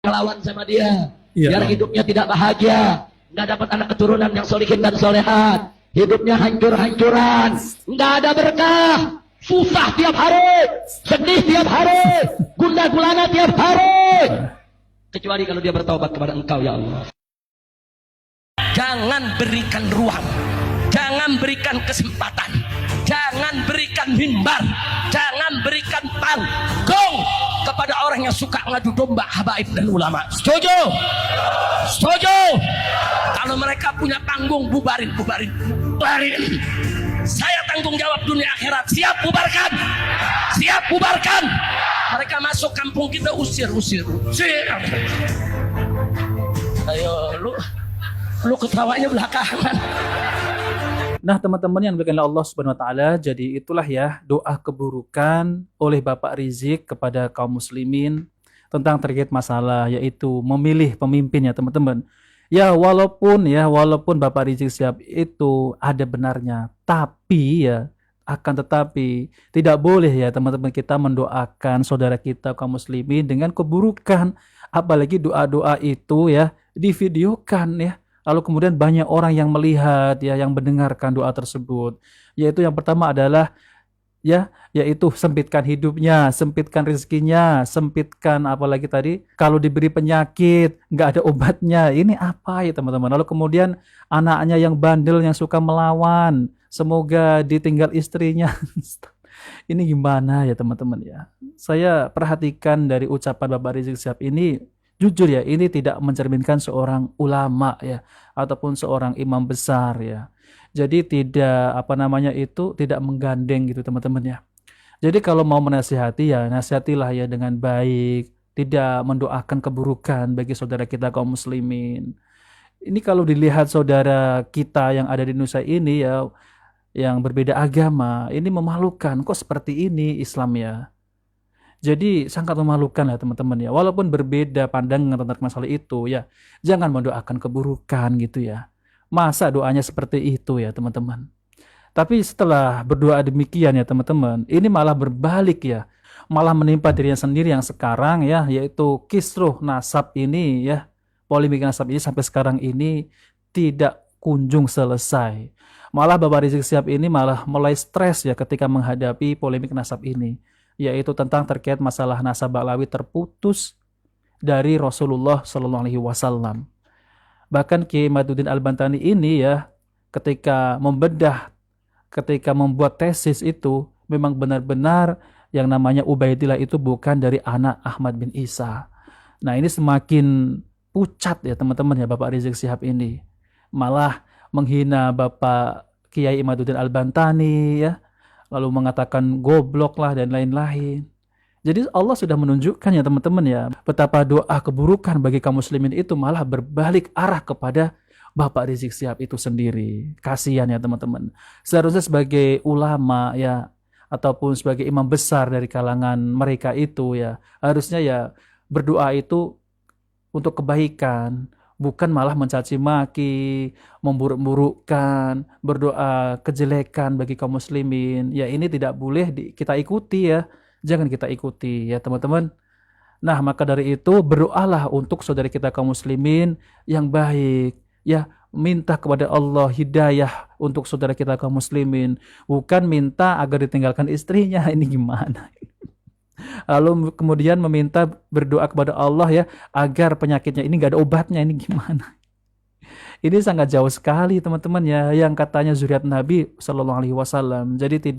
berkelawan sama dia. Iya, Biar Bang. hidupnya tidak bahagia, nggak dapat anak keturunan yang solihin dan solehat. Hidupnya hancur-hancuran, nggak ada berkah, susah tiap hari, sedih tiap hari, gundah gulana tiap hari. Kecuali kalau dia bertaubat kepada Engkau, ya Allah. Jangan berikan ruang, jangan berikan kesempatan, jangan berikan mimbar, jangan berikan panggung kepada orang yang suka ngadu domba habaib dan ulama. Setuju? Setuju? Kalau mereka punya panggung, bubarin. Saya tanggung jawab dunia akhirat. Siap bubarkan? Siap bubarkan? Mereka masuk kampung kita, usir. Ayo lu ketawanya belakangan. Nah, teman-teman yang dimuliakan oleh Allah Subhanahu wa taala, jadi itulah ya doa keburukan oleh Bapak Rizik kepada kaum muslimin tentang terkait masalah yaitu memilih pemimpin ya, teman-teman. Ya, walaupun Bapak Rizik Syihab itu ada benarnya, tapi ya akan tetapi tidak boleh ya teman-teman kita mendoakan saudara kita kaum muslimin dengan keburukan, apalagi doa-doa itu ya divideokan ya. Lalu kemudian banyak orang yang melihat ya, yang mendengarkan doa tersebut. Yaitu yang pertama adalah ya, yaitu sempitkan hidupnya, sempitkan rezekinya, sempitkan apalagi tadi kalau diberi penyakit nggak ada obatnya. Ini apa ya teman-teman? Lalu kemudian anaknya yang bandel yang suka melawan, semoga ditinggal istrinya. Ini gimana ya teman-teman ya? Saya perhatikan dari ucapan Bapak Rizik Syihab ini, jujur ya, ini tidak mencerminkan seorang ulama ya, ataupun seorang imam besar ya. Jadi tidak tidak menggandeng gitu teman-teman ya. Jadi kalau mau menasihati ya nasihatilah ya dengan baik, tidak mendoakan keburukan bagi saudara kita kaum muslimin. Ini kalau dilihat saudara kita yang ada di Indonesia ini ya, yang berbeda agama, ini memalukan. Kok seperti ini Islam ya? Jadi sangat memalukan lah teman-teman ya. Walaupun berbeda pandangan tentang masalah itu ya, jangan mendoakan keburukan gitu ya. Masa doanya seperti itu ya teman-teman. Tapi setelah berdoa demikian ya teman-teman, ini malah berbalik ya. Malah menimpa dirinya sendiri yang sekarang ya, yaitu kisruh nasab ini ya. Polemik nasab ini sampai sekarang ini tidak kunjung selesai. Malah Bapak Rizik Syihab ini malah mulai stres ya ketika menghadapi polemik nasab ini, yaitu tentang terkait masalah nasab Ba'lawi terputus dari Rasulullah Shallallahu Alaihi Wasallam. Bahkan Kiai Imaduddin Al-Bantani ini ya, ketika membuat tesis itu, memang benar-benar yang namanya Ubaidillah itu bukan dari anak Ahmad bin Isa. Nah ini semakin pucat ya teman-teman ya Bapak Rizik Syihab ini. Malah menghina Bapak Kiai Imaduddin Al-Bantani ya, lalu mengatakan goblok lah dan lain-lain. Jadi Allah sudah menunjukkan ya teman-teman ya, betapa doa keburukan bagi kaum muslimin itu malah berbalik arah kepada Bapak Rizik Syihab itu sendiri. Kasihan ya teman-teman. Seharusnya sebagai ulama ya, ataupun sebagai imam besar dari kalangan mereka itu ya, harusnya ya berdoa itu untuk kebaikan, bukan malah mencaci maki, memburuk-burukkan, berdoa kejelekan bagi kaum muslimin. Ya ini tidak boleh kita ikuti ya. Jangan kita ikuti ya teman-teman. Nah maka dari itu berdoalah untuk saudara kita kaum muslimin yang baik. Ya minta kepada Allah hidayah untuk saudara kita kaum muslimin. Bukan minta agar ditinggalkan istrinya. Ini gimana? Lalu kemudian meminta berdoa kepada Allah ya agar penyakitnya ini gak ada obatnya. Ini gimana? Ini sangat jauh sekali teman-teman ya, yang katanya zuriat Nabi Shallallahu Alaihi Wasallam. Jadi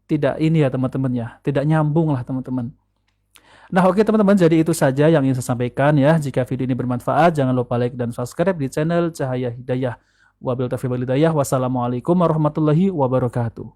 tidak ini ya teman-teman ya, tidak nyambung lah teman-teman. Nah oke teman-teman, jadi itu saja yang ingin saya sampaikan ya. Jika video ini bermanfaat, jangan lupa like dan subscribe di channel Cahaya Hidayah. Wabillahi taufiq wal hidayah. Wassalamualaikum warahmatullahi wabarakatuh.